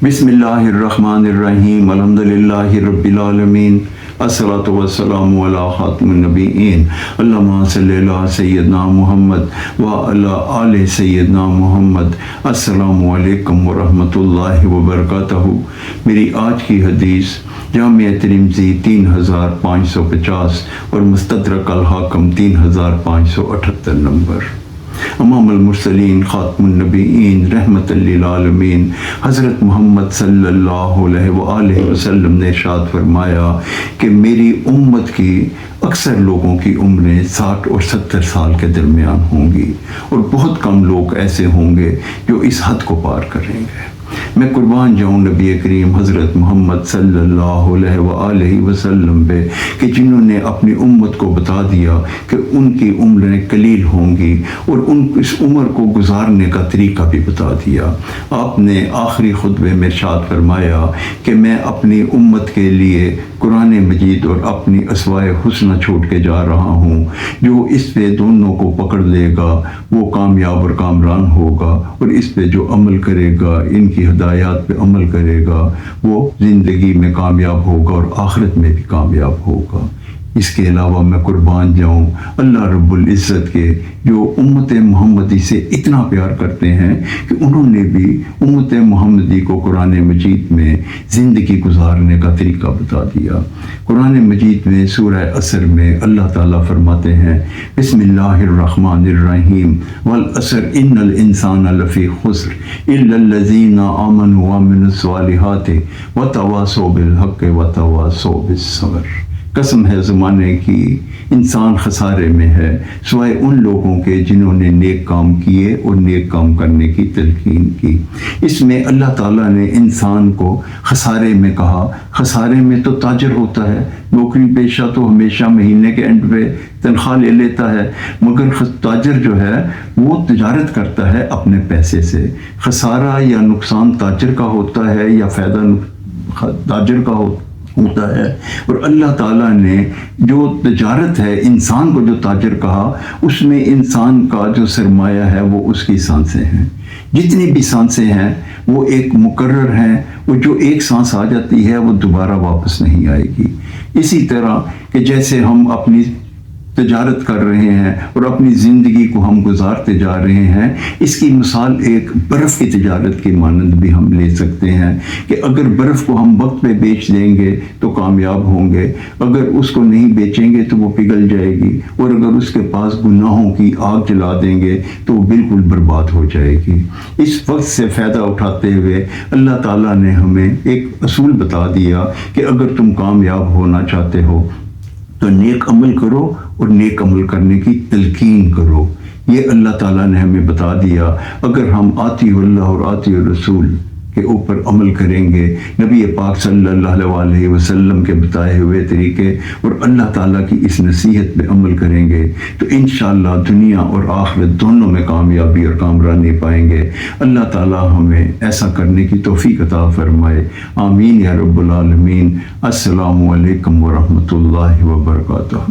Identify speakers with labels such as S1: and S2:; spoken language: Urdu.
S1: بسم اللہ الرحمن الرحیم الحمدللہ رب العالمین الصلاۃ والسلام علی خاتم النبیین اللہم صلی علی سیدنا محمد وعلی آل سیدنا محمد۔ السلام علیکم ورحمۃ اللہ وبرکاتہ۔ میری آج کی حدیث جامع ترمذی 3550 اور مستدرک الحاکم 3578 نمبر۔ امام المرسلین خاتم النبیین رحمت للعالمین حضرت محمد صلی اللہ علیہ وآلہ وسلم نے ارشاد فرمایا کہ میری امت کی اکثر لوگوں کی عمریں 60 اور 70 سال کے درمیان ہوں گی، اور بہت کم لوگ ایسے ہوں گے جو اس حد کو پار کریں گے۔ میں قربان جاؤں نبی کریم حضرت محمد صلی اللہ علیہ وآلہ وسلم پہ کہ جنہوں نے اپنی امت کو بتا دیا کہ ان کی عمریں قلیل ہوں گی، اور ان اس عمر کو گزارنے کا طریقہ بھی بتا دیا۔ آپ نے آخری خطبے میں ارشاد فرمایا کہ میں اپنی امت کے لیے قرآن مجید اور اپنی اسوائے حسنہ چھوڑ کے جا رہا ہوں۔ جو اس پہ دونوں کو پکڑ لے گا وہ کامیاب اور کامران ہوگا، اور اس پہ جو عمل کرے گا، ان کی ہدایات پہ عمل کرے گا، وہ زندگی میں کامیاب ہوگا اور آخرت میں بھی کامیاب ہوگا۔ اس کے علاوہ میں قربان جاؤں اللہ رب العزت کے جو امت محمدی سے اتنا پیار کرتے ہیں کہ انہوں نے بھی امت محمدی کو قرآن مجید میں زندگی گزارنے کا طریقہ بتا دیا۔ قرآن مجید میں سورہ عصر میں اللہ تعالیٰ فرماتے ہیں بسم اللہ الرحمن الرحیم والعصر ان الانسان لفی خسر الا الذین آمنوا وعملوا الصالحات وتواصوا بالحق وتواصوا بالصبر۔ قسم ہے زمانے کی، انسان خسارے میں ہے سوائے ان لوگوں کے جنہوں نے نیک کام کیے اور نیک کام کرنے کی تلقین کی۔ اس میں اللہ تعالیٰ نے انسان کو خسارے میں کہا۔ خسارے میں تو تاجر ہوتا ہے، نوکری پیشہ تو ہمیشہ مہینے کے اینڈ پہ تنخواہ لے لیتا ہے، مگر تاجر جو ہے وہ تجارت کرتا ہے اپنے پیسے سے۔ خسارہ یا نقصان تاجر کا ہوتا ہے یا فائدہ تاجر کا ہوتا ہے، اور اللہ تعالیٰ نے جو تجارت ہے انسان کو جو تاجر کہا، اس میں انسان کا جو سرمایہ ہے وہ اس کی سانسیں ہیں۔ جتنی بھی سانسیں ہیں وہ ایک مقرر ہیں، وہ جو ایک سانس آ جاتی ہے وہ دوبارہ واپس نہیں آئے گی۔ اسی طرح کہ جیسے ہم اپنی تجارت کر رہے ہیں اور اپنی زندگی کو ہم گزارتے جا رہے ہیں، اس کی مثال ایک برف کی تجارت کی مانند بھی ہم لے سکتے ہیں کہ اگر برف کو ہم وقت پہ بیچ دیں گے تو کامیاب ہوں گے، اگر اس کو نہیں بیچیں گے تو وہ پگھل جائے گی، اور اگر اس کے پاس گناہوں کی آگ جلا دیں گے تو وہ بالکل برباد ہو جائے گی۔ اس وقت سے فائدہ اٹھاتے ہوئے اللہ تعالیٰ نے ہمیں ایک اصول بتا دیا کہ اگر تم کامیاب ہونا چاہتے ہو تو نیک عمل کرو اور نیک عمل کرنے کی تلقین کرو۔ یہ اللہ تعالیٰ نے ہمیں بتا دیا۔ اگر ہم آتی اللہ اور آتی الرسول کے اوپر عمل کریں گے، نبی پاک صلی اللہ علیہ وسلم کے بتائے ہوئے طریقے اور اللہ تعالیٰ کی اس نصیحت پہ عمل کریں گے، تو انشاءاللہ دنیا اور آخرت دونوں میں کامیابی اور کامرانی پائیں گے۔ اللہ تعالیٰ ہمیں ایسا کرنے کی توفیق عطا فرمائے، آمین یا رب العالمین۔ السلام علیکم ورحمۃ اللہ وبرکاتہ۔